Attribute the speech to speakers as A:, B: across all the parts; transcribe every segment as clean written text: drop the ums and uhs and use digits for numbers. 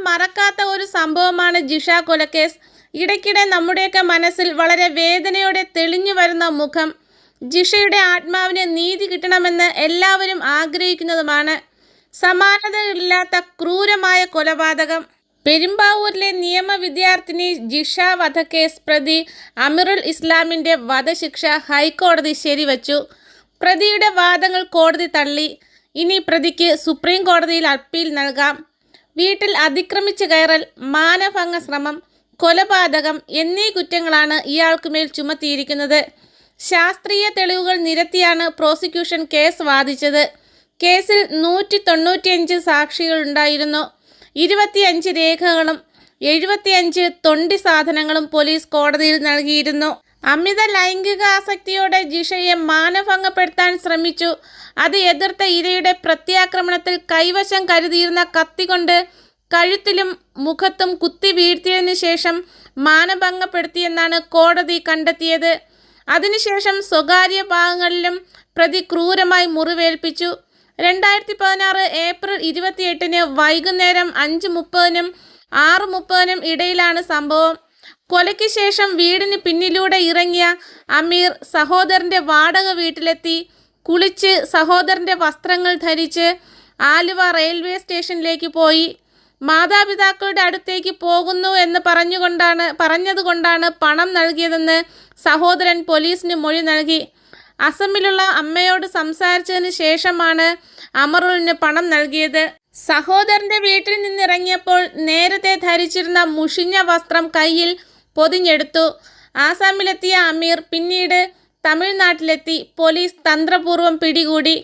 A: മറക്കാത്ത ഒരു സംഭവമാണ് ജിഷ കൊലക്കേസ്. ഇടയ്ക്കിടെ നമ്മുടെയൊക്കെ മനസ്സിൽ വളരെ വേദനയോടെ തെളിഞ്ഞു വരുന്ന മുഖം. ജിഷയുടെ ആത്മാവിന് നീതി കിട്ടണമെന്ന് എല്ലാവരും ആഗ്രഹിക്കുന്നതുമാണ്. സമാനതകളില്ലാത്ത ക്രൂരമായ കൊലപാതകം. പെരുമ്പാവൂരിലെ നിയമ വിദ്യാർത്ഥിനി ജിഷ വധക്കേസ് പ്രതി അമീറുൽ ഇസ്ലാമിൻ്റെ വധശിക്ഷ ഹൈക്കോടതി ശരിവച്ചു. പ്രതിയുടെ വാദങ്ങൾ കോടതി തള്ളി. ഇനി പ്രതിക്ക് സുപ്രീം കോടതിയിൽ അപ്പീൽ നൽകാം. വീട്ടിൽ അതിക്രമിച്ച് കയറൽ, മാനഭംഗ ശ്രമം, കൊലപാതകം എന്നീ കുറ്റങ്ങളാണ് ഇയാൾക്കുമേൽ ചുമത്തിയിരിക്കുന്നത്. ശാസ്ത്രീയ തെളിവുകൾ നിരത്തിയാണ് പ്രോസിക്യൂഷൻ കേസ് വാദിച്ചത്. കേസിൽ 195 സാക്ഷികളുണ്ടായിരുന്നു. 25 രേഖകളും 75 തൊണ്ടി സാധനങ്ങളും പോലീസ് കോടതിയിൽ നൽകിയിരുന്നു. അമിത ലൈംഗിക ആസക്തിയോടെ ജിഷയെ മാനഭംഗപ്പെടുത്താൻ ശ്രമിച്ചു. അത് എതിർത്ത ഇരയുടെ പ്രത്യാക്രമണത്തിൽ കൈവശം കരുതിയിരുന്ന കത്തി കൊണ്ട് കഴുത്തിലും മുഖത്തും കുത്തി വീഴ്ത്തിയതിനു ശേഷം മാനഭംഗപ്പെടുത്തിയെന്നാണ് കോടതി കണ്ടെത്തിയത്. അതിനുശേഷം സ്വകാര്യ ഭാഗങ്ങളിലും പ്രതി ക്രൂരമായി മുറിവേൽപ്പിച്ചു. 2016 ഏപ്രിൽ 28 വൈകുന്നേരം 5:30-നും 6:30-നും ഇടയിലാണ് സംഭവം. കൊലയ്ക്ക് ശേഷം വീടിന് പിന്നിലൂടെ ഇറങ്ങിയ അമീർ സഹോദരൻ്റെ വാടക വീട്ടിലെത്തി. കുളിച്ച് സഹോദരൻ്റെ വസ്ത്രങ്ങൾ ധരിച്ച് ആലുവ റെയിൽവേ സ്റ്റേഷനിലേക്ക് പോയി. മാതാപിതാക്കളുടെ അടുത്തേക്ക് പോകുന്നു എന്ന് പറഞ്ഞതുകൊണ്ടാണ് പണം നൽകിയതെന്ന് സഹോദരൻ പോലീസിന് മൊഴി നൽകി. അസമിലുള്ള അമ്മയോട് സംസാരിച്ചതിന് ശേഷമാണ് അമറുലിന് പണം നൽകിയത്. സഹോദരൻ്റെ വീട്ടിൽ നിന്നിറങ്ങിയപ്പോൾ നേരത്തെ ധരിച്ചിരുന്ന മുഷിഞ്ഞ വസ്ത്രം കയ്യിൽ പൊതിഞ്ഞെടുത്തു. ആസാമിലെത്തിയ അമീർ പിന്നീട് തമിഴ്നാട്ടിലെത്തി. പോലീസ് തന്ത്രപൂർവ്വം പിടികൂടി.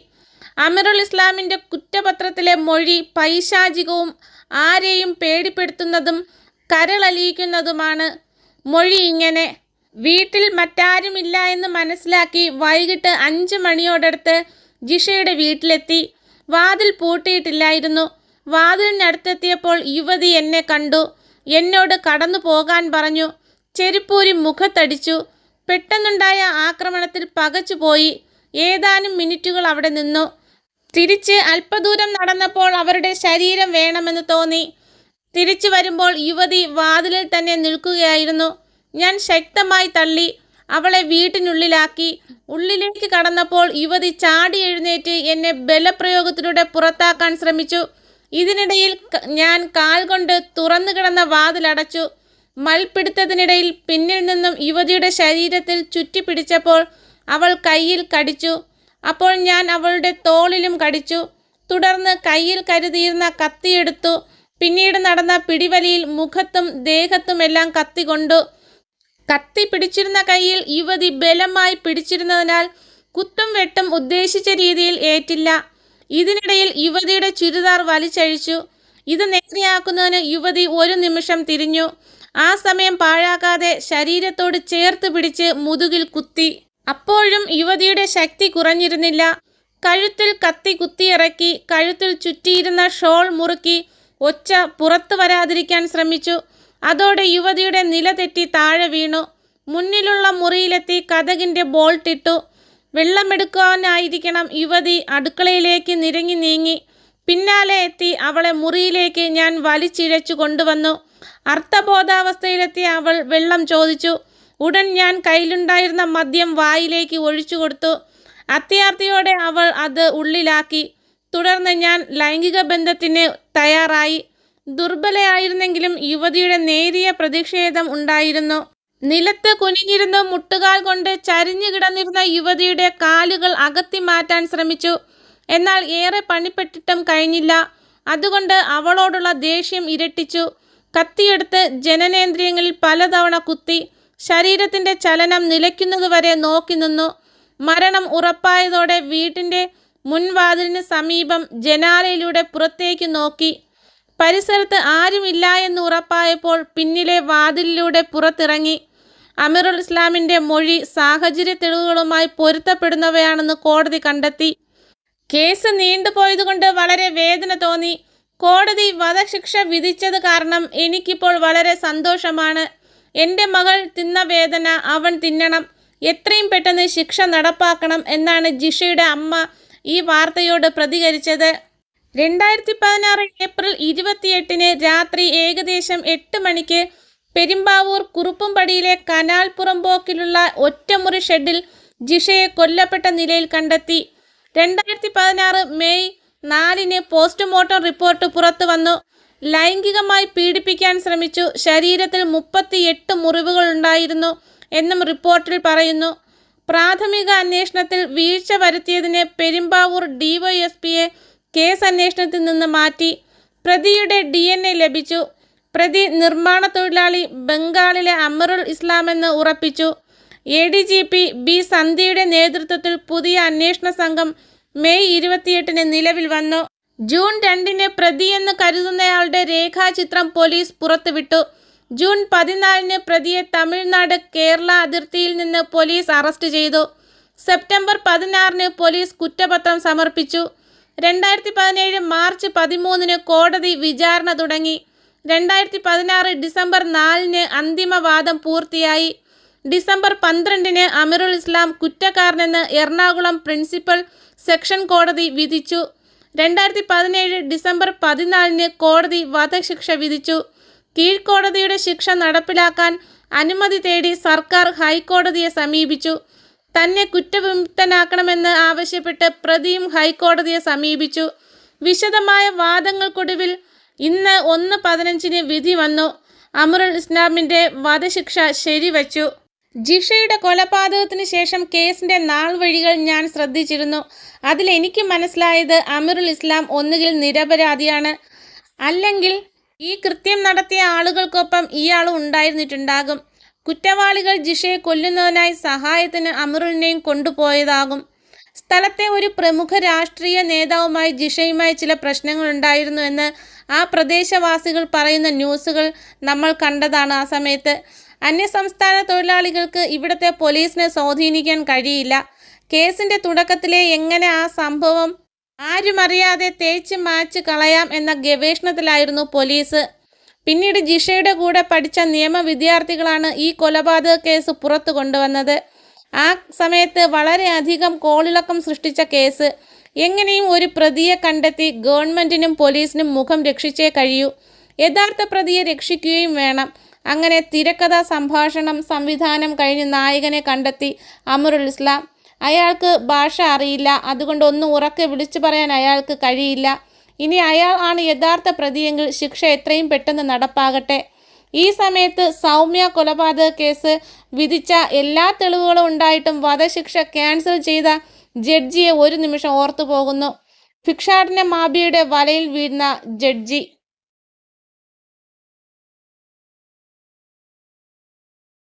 A: അമീറുൽ ഇസ്ലാമിൻ്റെ കുറ്റപത്രത്തിലെ മൊഴി പൈശാചികവും ആരെയും പേടിപ്പെടുത്തുന്നതും കരളലിയിക്കുന്നതുമാണ്. മൊഴി ഇങ്ങനെ: വീട്ടിൽ മറ്റാരുമില്ല എന്ന് മനസ്സിലാക്കി വൈകിട്ട് 5 മണിയോടടുത്ത് ജിഷയുടെ വീട്ടിലെത്തി. വാതിൽ പൂട്ടിയിട്ടില്ലായിരുന്നു. വാതിലിനടുത്തെത്തിയപ്പോൾ യുവതി എന്നെ കണ്ടു. എന്നോട് കടന്നു പോകാൻ പറഞ്ഞു. ചെരുപ്പൂരി മുഖത്തടിച്ചു. പെട്ടെന്നുണ്ടായ ആക്രമണത്തിൽ പകച്ചുപോയി. ഏതാനും മിനിറ്റുകൾ അവിടെ നിന്നു. തിരിച്ച് അല്പദൂരം നടന്നപ്പോൾ അവരുടെ ശരീരം വേണമെന്ന് തോന്നി. തിരിച്ചു വരുമ്പോൾ യുവതി വാതിലിൽ തന്നെ നിൽക്കുകയായിരുന്നു. ഞാൻ ശക്തമായി തള്ളി അവളെ വീട്ടിനുള്ളിലാക്കി. ഉള്ളിലേക്ക് കടന്നപ്പോൾ യുവതി ചാടി എഴുന്നേറ്റ് എന്നെ ബലപ്രയോഗത്തിലൂടെ പുറത്താക്കാൻ ശ്രമിച്ചു. ഇതിനിടയിൽ ഞാൻ കാൽ കൊണ്ട് തുറന്നു കിടന്ന വാതിലടച്ചു. മൽപ്പിടുത്തത്തിനിടയിൽ പിന്നിൽ നിന്നും യുവതിയുടെ ശരീരത്തിൽ ചുറ്റിപ്പിടിച്ചപ്പോൾ അവൾ കയ്യിൽ കടിച്ചു. അപ്പോൾ ഞാൻ അവളുടെ തോളിലും കടിച്ചു. തുടർന്ന് കയ്യിൽ കരുതിയിരുന്ന കത്തിയെടുത്തു. പിന്നീട് നടന്ന പിടിവലിയിൽ മുഖത്തും ദേഹത്തുമെല്ലാം കത്തി കൊണ്ടു. കത്തി പിടിച്ചിരുന്ന കയ്യിൽ യുവതി ബലമായി പിടിച്ചിരുന്നതിനാൽ കുത്തും വെട്ടും ഉദ്ദേശിച്ച രീതിയിൽ ഏറ്റില്ല. ഇതിനിടയിൽ യുവതിയുടെ ചുരിദാർ വലിച്ചഴിച്ചു. ഇത് നേരെയാക്കുന്നതിന് യുവതി ഒരു നിമിഷം തിരിഞ്ഞു. ആ സമയം പാഴാക്കാതെ ശരീരത്തോട് ചേർത്ത് പിടിച്ച് മുതുകിൽ കുത്തി. അപ്പോഴും യുവതിയുടെ ശക്തി കുറഞ്ഞിരുന്നില്ല. കഴുത്തിൽ കത്തി കുത്തിയിറക്കി. കഴുത്തിൽ ചുറ്റിയിരുന്ന ഷോൾ മുറുക്കി ഒച്ച പുറത്തു വരാതിരിക്കാൻ ശ്രമിച്ചു. അതോടെ യുവതിയുടെ നില തെറ്റി താഴെ വീണു. മുന്നിലുള്ള മുറിയിലെത്തി കതകിൻ്റെ ബോൾട്ടിട്ടു. വെള്ളമെടുക്കാനായിരിക്കണം യുവതി അടുക്കളയിലേക്ക് നിരങ്ങി നീങ്ങി. പിന്നാലെ എത്തി അവളെ മുറിയിലേക്ക് ഞാൻ വലിച്ചിഴച്ചു കൊണ്ടുവന്നു. അർത്ഥബോധാവസ്ഥയിലെത്തിയ അവൾ വെള്ളം ചോദിച്ചു. ഉടൻ ഞാൻ കയ്യിലുണ്ടായിരുന്ന മദ്യം വായിലേക്ക് ഒഴിച്ചു കൊടുത്തു. അത്യാർത്തിയോടെ അവൾ അത് ഉള്ളിലാക്കി. തുടർന്ന് ഞാൻ ലൈംഗിക ബന്ധത്തിന് തയ്യാറായി. ദുർബലയായിരുന്നെങ്കിലും യുവതിയുടെ നേരിയ പ്രതിഷേധം ഉണ്ടായിരുന്നു. നിലത്ത് കുനിഞ്ഞിരുന്ന് മുട്ടുകാൽ കൊണ്ട് ചരിഞ്ഞു കിടന്നിരുന്ന യുവതിയുടെ കാലുകൾ അകത്തി മാറ്റാൻ ശ്രമിച്ചു. എന്നാൽ ഏറെ പണിപ്പെട്ടിട്ടും കഴിഞ്ഞില്ല. അതുകൊണ്ട് അവളോടുള്ള ദേഷ്യം ഇരട്ടിച്ചു. കത്തിയെടുത്ത് ജനനേന്ദ്രിയങ്ങളിൽ പലതവണ കുത്തി. ശരീരത്തിൻ്റെ ചലനം നിലയ്ക്കുന്നതുവരെ നോക്കി നിന്നു. മരണം ഉറപ്പായതോടെ വീട്ടിൻ്റെ മുൻവാതിലിന് സമീപം ജനാലയിലൂടെ പുറത്തേക്ക് നോക്കി. പരിസരത്ത് ആരുമില്ല എന്ന് ഉറപ്പായപ്പോൾ പിന്നിലെ വാതിലിലൂടെ പുറത്തിറങ്ങി. അമീറുൽ ഇസ്ലാമിൻ്റെ മൊഴി സാഹചര്യ തെളിവുകളുമായി പൊരുത്തപ്പെടുന്നവയാണെന്ന് കോടതി കണ്ടെത്തി. കേസ് നീണ്ടുപോയതുകൊണ്ട് വളരെ വേദന തോന്നി. കോടതി വധശിക്ഷ വിധിച്ചത് കാരണം എനിക്കിപ്പോൾ വളരെ സന്തോഷമാണ്. എൻ്റെ മകൾ തിന്ന വേദന അവൻ തിന്നണം. എത്രയും പെട്ടെന്ന് ശിക്ഷ നടപ്പാക്കണം എന്നാണ് ജിഷയുടെ അമ്മ ഈ വാർത്തയോട് പ്രതികരിച്ചത്. 2016 ഏപ്രിൽ 28 രാത്രി ഏകദേശം 8 മണിക്ക് പെരുമ്പാവൂർ കുറുപ്പുംപടിയിലെ കനാൽ പുറമ്പോക്കിലുള്ള ഒറ്റമുറി ഷെഡിൽ ജിഷയെ കൊല്ലപ്പെട്ട നിലയിൽ കണ്ടെത്തി. 2016 മെയ് 4 പോസ്റ്റ്മോർട്ടം റിപ്പോർട്ട് പുറത്തു വന്നു. ലൈംഗികമായി പീഡിപ്പിക്കാൻ ശ്രമിച്ചു. ശരീരത്തിൽ 38 മുറിവുകളുണ്ടായിരുന്നു എന്നും റിപ്പോർട്ടിൽ പറയുന്നു. പ്രാഥമിക അന്വേഷണത്തിൽ വീഴ്ച വരുത്തിയതിന് പെരുമ്പാവൂർ ഡിവൈഎസ്പിയെ കേസ് അന്വേഷണത്തിൽ നിന്ന് മാറ്റി. പ്രതിയുടെ DNA ലഭിച്ചു. പ്രതി നിർമ്മാണ തൊഴിലാളി ബംഗാളിലെ അമറുൽ ഇസ്ലാമെന്ന് ഉറപ്പിച്ചു. ADGP B. സന്ധ്യയുടെ നേതൃത്വത്തിൽ പുതിയ അന്വേഷണ സംഘം മെയ് 28 നിലവിൽ വന്നു. ജൂൺ 2 പ്രതിയെന്ന് കരുതുന്നയാളുടെ രേഖാചിത്രം പോലീസ് പുറത്തുവിട്ടു. ജൂൺ 14 പ്രതിയെ തമിഴ്നാട് കേരള അതിർത്തിയിൽ നിന്ന് പോലീസ് അറസ്റ്റ് ചെയ്തു. സെപ്റ്റംബർ 16 പോലീസ് കുറ്റപത്രം സമർപ്പിച്ചു. 2017 മാർച്ച് 13 കോടതി വിചാരണ തുടങ്ങി. 2016 ഡിസംബർ 4 അന്തിമവാദം പൂർത്തിയായി. ഡിസംബർ 12 അമറുൽ ഇസ്ലാം കുറ്റക്കാരനെന്ന് എറണാകുളം പ്രിൻസിപ്പൽ സെഷൻ കോടതി വിധിച്ചു. 2017 ഡിസംബർ 14 കോടതി വധശിക്ഷ വിധിച്ചു. കീഴ്ക്കോടതിയുടെ ശിക്ഷ നടപ്പിലാക്കാൻ അനുമതി തേടി സർക്കാർ ഹൈക്കോടതിയെ സമീപിച്ചു. തന്നെ കുറ്റവിമുക്തനാക്കണമെന്ന് ആവശ്യപ്പെട്ട് പ്രതിയും ഹൈക്കോടതിയെ സമീപിച്ചു. വിശദമായ വാദങ്ങൾക്കൊടുവിൽ ഇന്ന് 1/15 വിധി വന്നു. അമറുൽ ഇസ്ലാമിൻ്റെ വധശിക്ഷ ശരിവച്ചു. ജിഷയുടെ കൊലപാതകത്തിന് ശേഷം കേസിൻ്റെ നാൾവഴികൾ ഞാൻ ശ്രദ്ധിച്ചിരുന്നു. അതിൽ എനിക്ക് മനസ്സിലായത് അമറുൽ ഇസ്ലാം ഒന്നുകിൽ നിരപരാധിയാണ്, അല്ലെങ്കിൽ ഈ കൃത്യം നടത്തിയ ആളുകൾക്കൊപ്പം ഇയാളും ഉണ്ടായിരുന്നിട്ടുണ്ടാകും. കുറ്റവാളികൾ ജിഷയെ കൊല്ലുന്നതിനായി സഹായത്തിന് അമറുലിനെയും കൊണ്ടുപോയതാകും. സ്ഥലത്തെ ഒരു പ്രമുഖ രാഷ്ട്രീയ നേതാവുമായി ജിഷയുമായി ചില പ്രശ്നങ്ങളുണ്ടായിരുന്നു എന്ന് ആ പ്രദേശവാസികൾ പറയുന്ന ന്യൂസുകൾ നമ്മൾ കണ്ടതാണ്. ആ സമയത്ത് അന്യസംസ്ഥാന തൊഴിലാളികൾക്ക് ഇവിടുത്തെ പോലീസിനെ സ്വാധീനിക്കാൻ കഴിയില്ല. കേസിൻ്റെ തുടക്കത്തിലെ എങ്ങനെ ആ സംഭവം ആരുമറിയാതെ തേച്ച് മാച്ച് കളയാം എന്ന ഗവേഷണത്തിലായിരുന്നു പോലീസ്. പിന്നീട് ജിഷയുടെ കൂടെ പഠിച്ച നിയമ വിദ്യാർത്ഥികളാണ് ഈ കൊലപാതക കേസ് പുറത്തു കൊണ്ടുവന്നത്. ആ സമയത്ത് വളരെയധികം കോളിളക്കം സൃഷ്ടിച്ച കേസ്. എങ്ങനെയും ഒരു പ്രതിയെ കണ്ടെത്തി ഗവൺമെൻറ്റിനും പോലീസിനും മുഖം രക്ഷിച്ചേ കഴിയൂ. യഥാർത്ഥ പ്രതിയെ രക്ഷിക്കുകയും വേണം. അങ്ങനെ തിരക്കഥ, സംഭാഷണം, സംവിധാനം കഴിഞ്ഞ് നായകനെ കണ്ടെത്തി അമറുൽ ഇസ്ലാം. അയാൾക്ക് ഭാഷ അറിയില്ല, അതുകൊണ്ട് ഒന്നും ഉറക്കെ വിളിച്ചു പറയാൻ അയാൾക്ക് കഴിയില്ല. ഇനി അയാൾ ആണ് യഥാർത്ഥ പ്രതിയെങ്കിൽ ശിക്ഷ എത്രയും പെട്ടെന്ന് നടപ്പാകട്ടെ. ഈ സമയത്ത് സൗമ്യ കൊലപാതക കേസ് വിധിച്ച എല്ലാ തെളിവുകളും ഉണ്ടായിട്ടും വധശിക്ഷ ക്യാൻസൽ ചെയ്ത ജഡ്ജിയെ ഒരു നിമിഷം ഓർത്തു പോകുന്നു. ഭിക്ഷാടന മാഫിയയുടെ വലയിൽ വീഴുന്ന ജഡ്ജി.